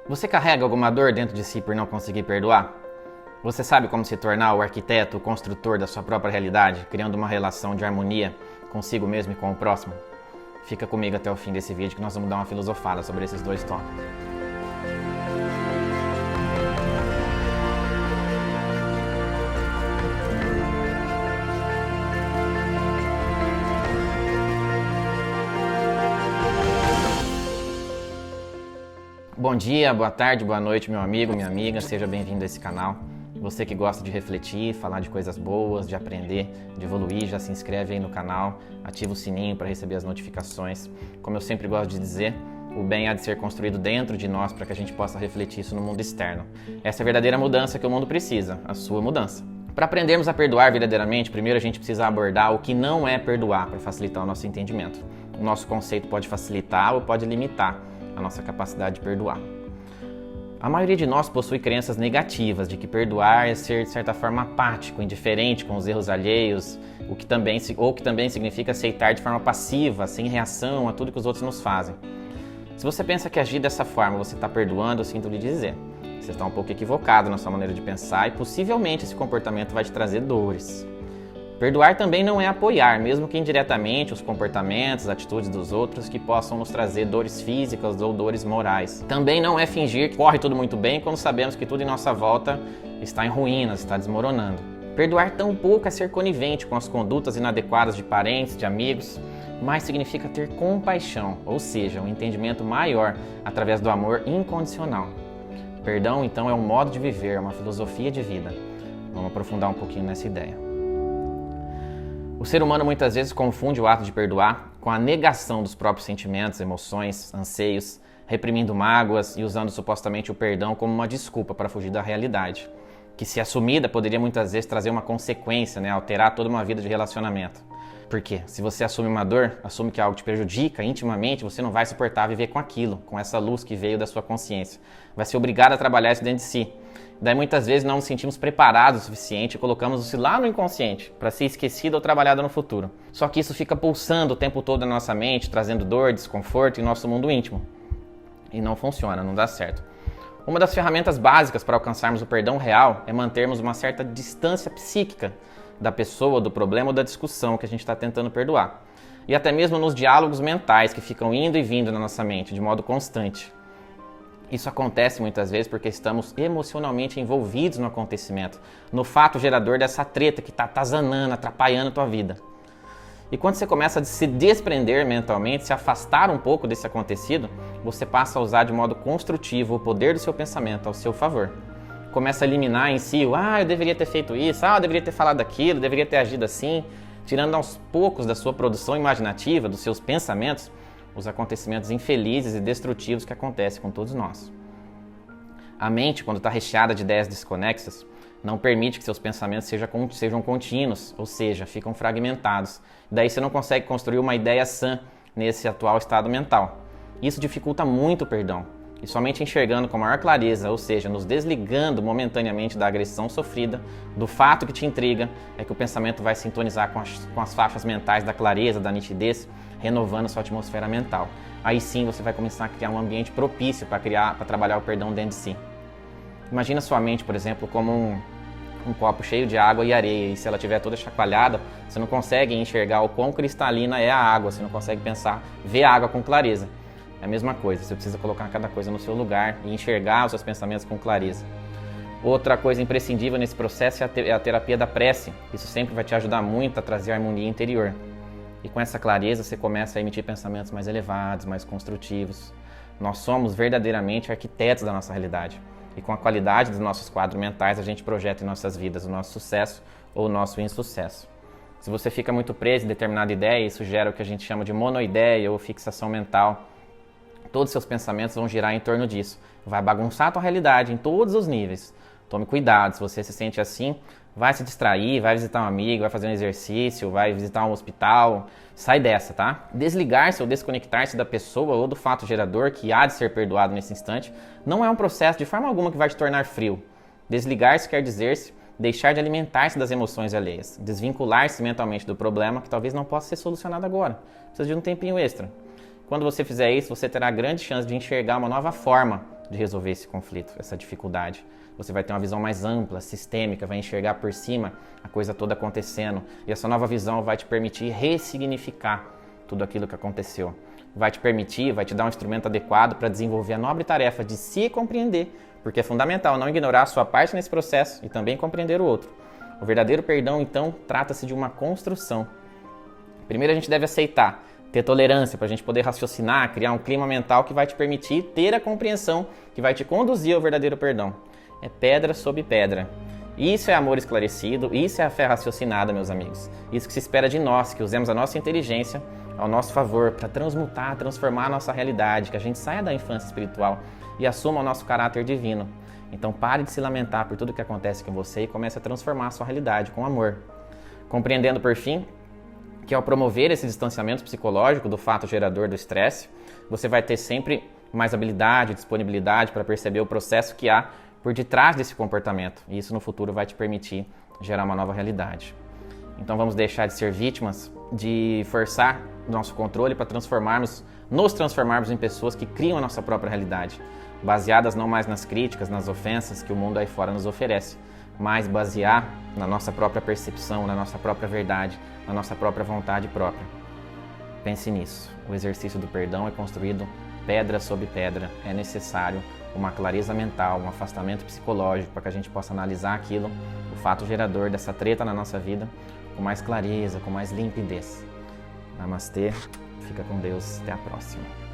Você carrega alguma dor dentro de si por não conseguir perdoar? Você sabe como se tornar o arquiteto, o construtor da sua própria realidade, criando uma relação de harmonia consigo mesmo e com o próximo? Fica comigo até o fim desse vídeo que nós vamos dar uma filosofada sobre esses dois tópicos. Bom dia, boa tarde, boa noite, meu amigo, minha amiga, seja bem-vindo a esse canal. Você que gosta de refletir, falar de coisas boas, de aprender, de evoluir, já se inscreve aí no canal, ativa o sininho para receber as notificações. Como eu sempre gosto de dizer, o bem há de ser construído dentro de nós para que a gente possa refletir isso no mundo externo. Essa é a verdadeira mudança que o mundo precisa, a sua mudança. Para aprendermos a perdoar verdadeiramente, primeiro a gente precisa abordar o que não é perdoar para facilitar o nosso entendimento. O nosso conceito pode facilitar ou pode limitar a nossa capacidade de perdoar. A maioria de nós possui crenças negativas de que perdoar é ser, de certa forma, apático, indiferente com os erros alheios, o que também significa aceitar de forma passiva, sem reação a tudo que os outros nos fazem. Se você pensa que agir dessa forma você está perdoando, eu sinto lhe dizer, você está um pouco equivocado na sua maneira de pensar e possivelmente esse comportamento vai te trazer dores. Perdoar também não é apoiar, mesmo que indiretamente, os comportamentos, as atitudes dos outros que possam nos trazer dores físicas ou dores morais. Também não é fingir que corre tudo muito bem quando sabemos que tudo em nossa volta está em ruínas, está desmoronando. Perdoar tampouco é ser conivente com as condutas inadequadas de parentes, de amigos, mas significa ter compaixão, ou seja, um entendimento maior através do amor incondicional. Perdão, então, é um modo de viver, é uma filosofia de vida. Vamos aprofundar um pouquinho nessa ideia. O ser humano muitas vezes confunde o ato de perdoar com a negação dos próprios sentimentos, emoções, anseios, reprimindo mágoas e usando supostamente o perdão como uma desculpa para fugir da realidade, que se assumida poderia muitas vezes trazer uma consequência, alterar toda uma vida de relacionamento. Por quê? Se você assume uma dor, assume que algo te prejudica intimamente, você não vai suportar viver com aquilo, com essa luz que veio da sua consciência. Vai ser obrigado a trabalhar isso dentro de si. Daí muitas vezes não nos sentimos preparados o suficiente e colocamos isso lá no inconsciente para ser esquecido ou trabalhado no futuro. Só que isso fica pulsando o tempo todo na nossa mente, trazendo dor, desconforto em nosso mundo íntimo. E não funciona, não dá certo. Uma das ferramentas básicas para alcançarmos o perdão real é mantermos uma certa distância psíquica da pessoa, do problema ou da discussão que a gente está tentando perdoar. E até mesmo nos diálogos mentais que ficam indo e vindo na nossa mente de modo constante. Isso acontece muitas vezes porque estamos emocionalmente envolvidos no acontecimento, no fato gerador dessa treta que está atazanando, atrapalhando a tua vida. E quando você começa a se desprender mentalmente, se afastar um pouco desse acontecido, você passa a usar de modo construtivo o poder do seu pensamento ao seu favor. Começa a eliminar em si, eu deveria ter feito isso, eu deveria ter falado aquilo, deveria ter agido assim, tirando aos poucos da sua produção imaginativa, dos seus pensamentos, os acontecimentos infelizes e destrutivos que acontecem com todos nós. A mente, quando está recheada de ideias desconexas, não permite que seus pensamentos sejam contínuos, ou seja, ficam fragmentados. Daí você não consegue construir uma ideia sã nesse atual estado mental. Isso dificulta muito o perdão. E somente enxergando com maior clareza, ou seja, nos desligando momentaneamente da agressão sofrida, do fato que te intriga, é que o pensamento vai sintonizar com as faixas mentais da clareza, da nitidez, renovando sua atmosfera mental. Aí sim você vai começar a criar um ambiente propício para trabalhar o perdão dentro de si. Imagina sua mente, por exemplo, como um copo cheio de água e areia, e se ela estiver toda chacoalhada, você não consegue enxergar o quão cristalina é a água, você não consegue ver a água com clareza. É a mesma coisa, você precisa colocar cada coisa no seu lugar e enxergar os seus pensamentos com clareza. Outra coisa imprescindível nesse processo é a terapia da prece. Isso sempre vai te ajudar muito a trazer harmonia interior. E com essa clareza você começa a emitir pensamentos mais elevados, mais construtivos. Nós somos verdadeiramente arquitetos da nossa realidade. E com a qualidade dos nossos quadros mentais a gente projeta em nossas vidas o nosso sucesso ou o nosso insucesso. Se você fica muito preso em determinada ideia, isso gera o que a gente chama de monoideia ou fixação mental. Todos os seus pensamentos vão girar em torno disso. Vai bagunçar a tua realidade em todos os níveis. Tome cuidado, se você se sente assim, vai se distrair, vai visitar um amigo, vai fazer um exercício, vai visitar um hospital. Sai dessa, tá? Desligar-se ou desconectar-se da pessoa ou do fato gerador que há de ser perdoado nesse instante não é um processo de forma alguma que vai te tornar frio. Desligar-se quer dizer-se deixar de alimentar-se das emoções alheias, desvincular-se mentalmente do problema que talvez não possa ser solucionado agora. Precisa de um tempinho extra. Quando você fizer isso, você terá grande chance de enxergar uma nova forma de resolver esse conflito, essa dificuldade. Você vai ter uma visão mais ampla, sistêmica, vai enxergar por cima a coisa toda acontecendo. E essa nova visão vai te permitir ressignificar tudo aquilo que aconteceu. Vai te permitir, vai te dar um instrumento adequado para desenvolver a nobre tarefa de se compreender, porque é fundamental não ignorar a sua parte nesse processo e também compreender o outro. O verdadeiro perdão, então, trata-se de uma construção. Primeiro a gente deve aceitar, ter tolerância para a gente poder raciocinar, criar um clima mental que vai te permitir ter a compreensão que vai te conduzir ao verdadeiro perdão. É pedra sobre pedra. Isso é amor esclarecido, isso é a fé raciocinada, meus amigos. Isso que se espera de nós, que usemos a nossa inteligência ao nosso favor para transmutar, transformar a nossa realidade, que a gente saia da infância espiritual e assuma o nosso caráter divino. Então pare de se lamentar por tudo que acontece com você e comece a transformar a sua realidade com amor. Compreendendo, por fim, que ao promover esse distanciamento psicológico do fato gerador do estresse, você vai ter sempre mais habilidade, disponibilidade para perceber o processo que há por detrás desse comportamento. E isso no futuro vai te permitir gerar uma nova realidade. Então vamos deixar de ser vítimas, de forçar o nosso controle para nos transformarmos em pessoas que criam a nossa própria realidade, baseadas não mais nas críticas, nas ofensas que o mundo aí fora nos oferece, mas basear na nossa própria percepção, na nossa própria verdade, na nossa própria vontade própria. Pense nisso. O exercício do perdão é construído pedra sobre pedra. É necessário uma clareza mental, um afastamento psicológico para que a gente possa analisar aquilo, o fato gerador dessa treta na nossa vida, com mais clareza, com mais limpidez. Namastê, fica com Deus, até a próxima.